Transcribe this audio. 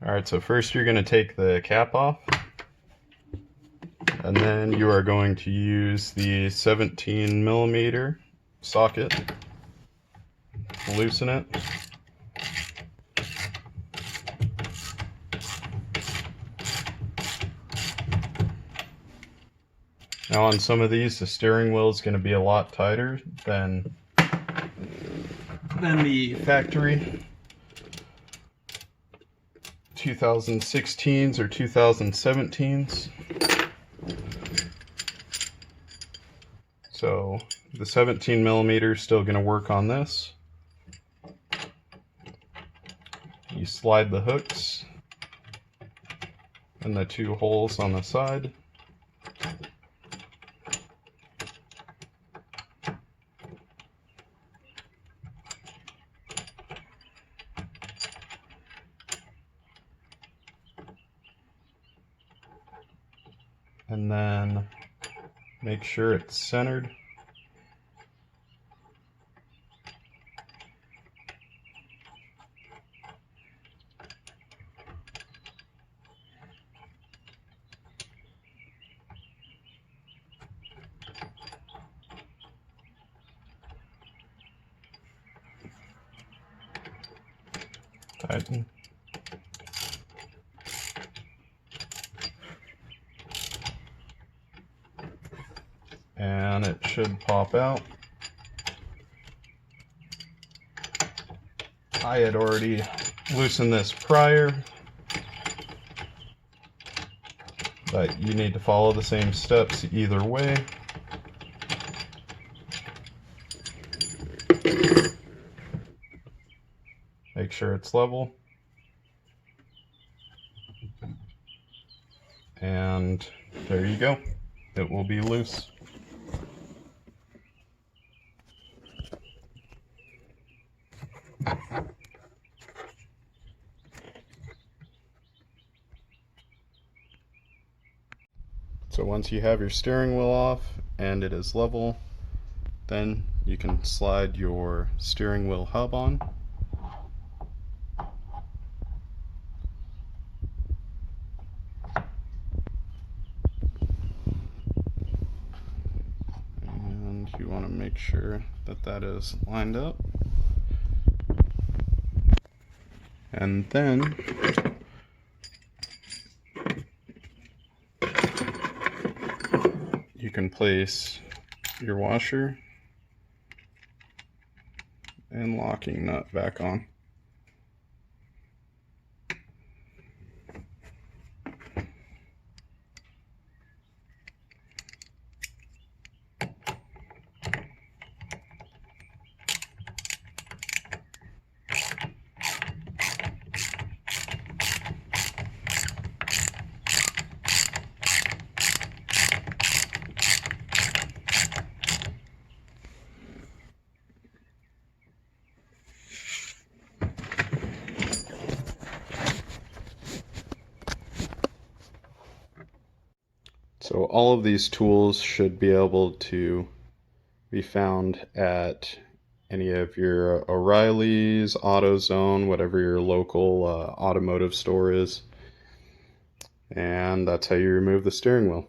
Alright, so first you're going to take the cap off, and then you are going to use the 17mm socket, loosen it, now on some of these the steering wheel is going to be a lot tighter than the factory 2016s or 2017s. So the 17mm is still going to work on this. You slide the hooks in the two holes on the side. And then make sure it's centered. Tighten. And it should pop out. I had already loosened this prior, but you need to follow the same steps either way. Make sure it's level. And there you go. It will be loose. So once you have your steering wheel off and it is level, then you can slide your steering wheel hub on. And you want to make sure that that is lined up. And then you can place your washer and locking nut back on. So all of these tools should be able to be found at any of your O'Reilly's, AutoZone, whatever your local automotive store is. And that's how you remove the steering wheel.